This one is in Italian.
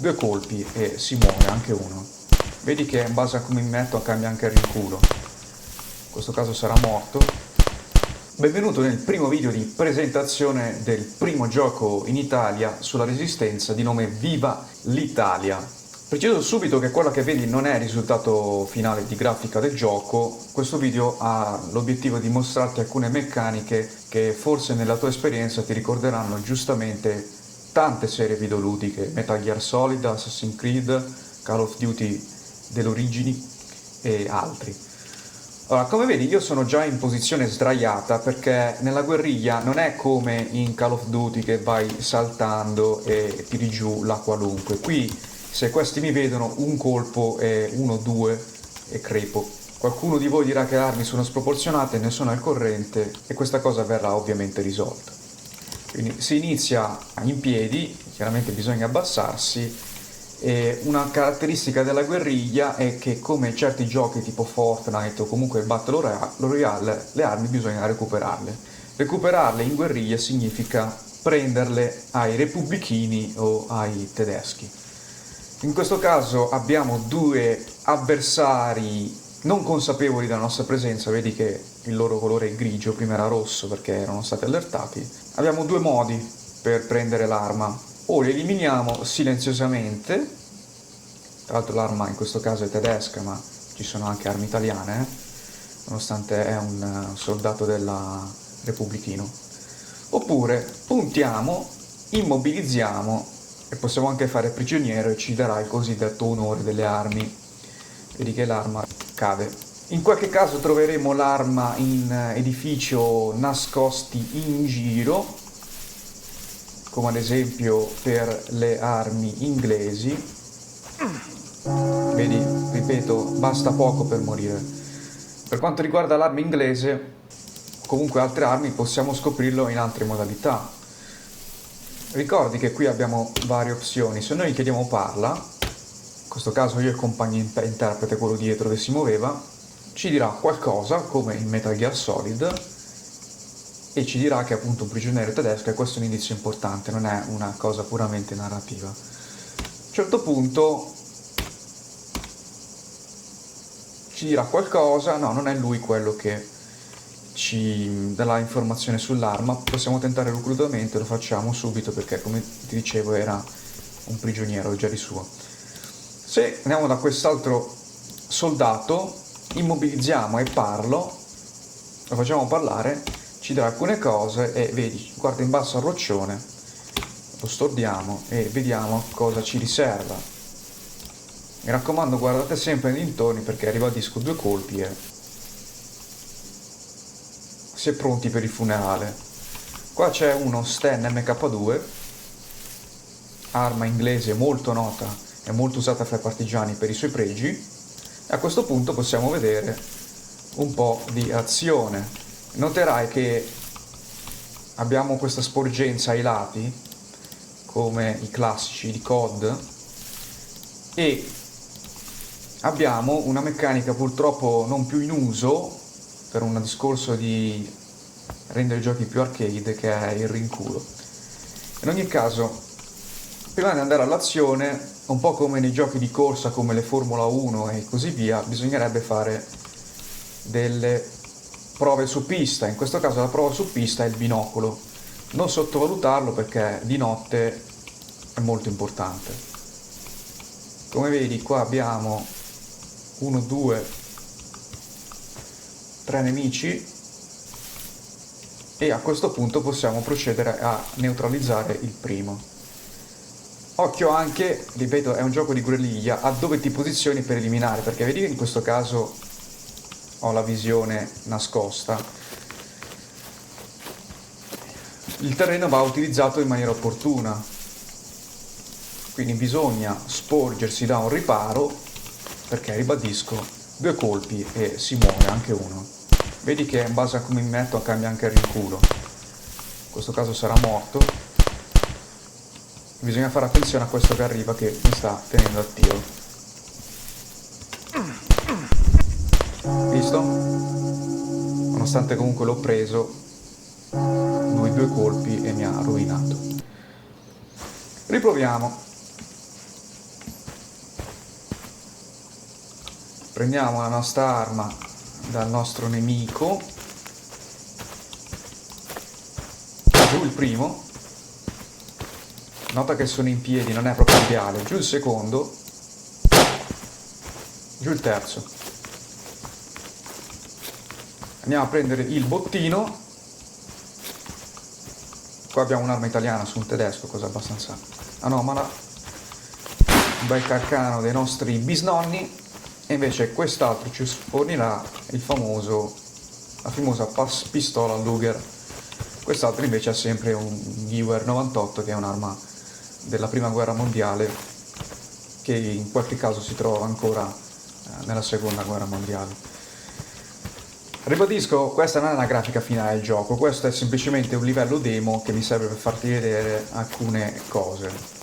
due colpi e si muore anche uno. Vedi che in base a come mi metto cambia anche il rinculo. In questo caso sarà morto. Benvenuto nel primo video di presentazione del primo gioco in Italia sulla Resistenza di nome Viva l'Italia. Preciso subito che quello che vedi non è il risultato finale di grafica del gioco. Questo video ha l'obiettivo di mostrarti alcune meccaniche che forse nella tua esperienza ti ricorderanno giustamente tante serie videoludiche: Metal Gear Solid, Assassin's Creed, Call of Duty delle origini e altri. Allora, come vedi io sono già in posizione sdraiata perché nella guerriglia non è come in Call of Duty che vai saltando e tiri giù la qualunque. Qui se questi mi vedono un colpo e uno, due e crepo. Qualcuno di voi dirà che le armi sono sproporzionate, ne sono al corrente e questa cosa verrà ovviamente risolta. Quindi si inizia in piedi, chiaramente bisogna abbassarsi. E una caratteristica della guerriglia è che, come certi giochi tipo Fortnite o comunque Battle Royale, le armi bisogna recuperarle. Recuperarle in guerriglia significa prenderle ai repubblichini o ai tedeschi. In questo caso abbiamo due avversari non consapevoli della nostra presenza, vedi che il loro colore è grigio, prima era rosso perché erano stati allertati. Abbiamo due modi per prendere l'arma: o li eliminiamo silenziosamente, tra l'altro l'arma in questo caso è tedesca ma ci sono anche armi italiane, nonostante è un soldato della Repubblichino, oppure puntiamo, immobilizziamo e possiamo anche fare prigioniero e ci darà il cosiddetto onore delle armi. Vedi che l'arma cade. In qualche caso troveremo l'arma in edificio nascosti in giro, come ad esempio per le armi inglesi. Vedi, ripeto, basta poco per morire. Per quanto riguarda l'arma inglese, o comunque altre armi, possiamo scoprirlo in altre modalità. Ricordi che qui abbiamo varie opzioni. Se noi chiediamo parla, in questo caso io il compagno interprete, quello dietro che si muoveva, ci dirà qualcosa come in Metal Gear Solid e ci dirà che è appunto un prigioniero tedesco, e questo è un indizio importante, non è una cosa puramente narrativa. A un certo punto ci dirà qualcosa, no, non è lui quello che ci dà l'informazione sull'arma. Possiamo tentare il reclutamento, lo facciamo subito perché, come ti dicevo, era un prigioniero già di suo. Se andiamo da quest'altro soldato, immobilizziamo e lo facciamo parlare, ci darà alcune cose e vedi, guarda in basso al roccione, lo stordiamo e vediamo cosa ci riserva. Mi raccomando, guardate sempre nei dintorni perché ribadisco, due colpi e si è pronti per il funerale. Qua c'è uno Sten MK2, arma inglese molto nota e molto usata fra i partigiani per i suoi pregi, e a questo punto possiamo vedere un po' di azione. Noterai che abbiamo questa sporgenza ai lati come i classici di COD e abbiamo una meccanica purtroppo non più in uso per un discorso di rendere i giochi più arcade, che è il rinculo. In ogni caso, prima di andare all'azione, un po' come nei giochi di corsa come le Formula 1 e così via, bisognerebbe fare delle prove su pista. In questo caso la prova su pista è il binocolo. Non sottovalutarlo perché di notte è molto importante. Come vedi qua abbiamo 1, 2, 3 nemici e a questo punto possiamo procedere a neutralizzare il primo. Occhio anche, ripeto, è un gioco di guerriglia, a dove ti posizioni per eliminare, perché vedi che in questo caso ho la visione nascosta. Il terreno va utilizzato in maniera opportuna, quindi bisogna sporgersi da un riparo perché, ribadisco, due colpi e si muore anche uno. Vedi che in base a come mi metto cambia anche il rinculo. In questo caso sarà morto. Bisogna fare attenzione a questo che arriva, che mi sta tenendo al tiro. Visto? Nonostante comunque l'ho preso, lui due colpi e mi ha rovinato. Riproviamo. Prendiamo la nostra arma dal nostro nemico. Giù il primo. Nota che sono in piedi, non è proprio ideale. Giù il secondo. Giù il terzo. Andiamo a prendere il bottino. Qua abbiamo un'arma italiana su un tedesco, cosa abbastanza anomala. Un bel carcano dei nostri bisnonni. E invece quest'altro ci fornirà la famosa pistola Luger. Quest'altro invece ha sempre un Gewehr 98, che è un'arma della prima guerra mondiale, che in qualche caso si trova ancora nella seconda guerra mondiale. Ribadisco, questa non è una grafica finale del gioco, questo è semplicemente un livello demo che mi serve per farti vedere alcune cose.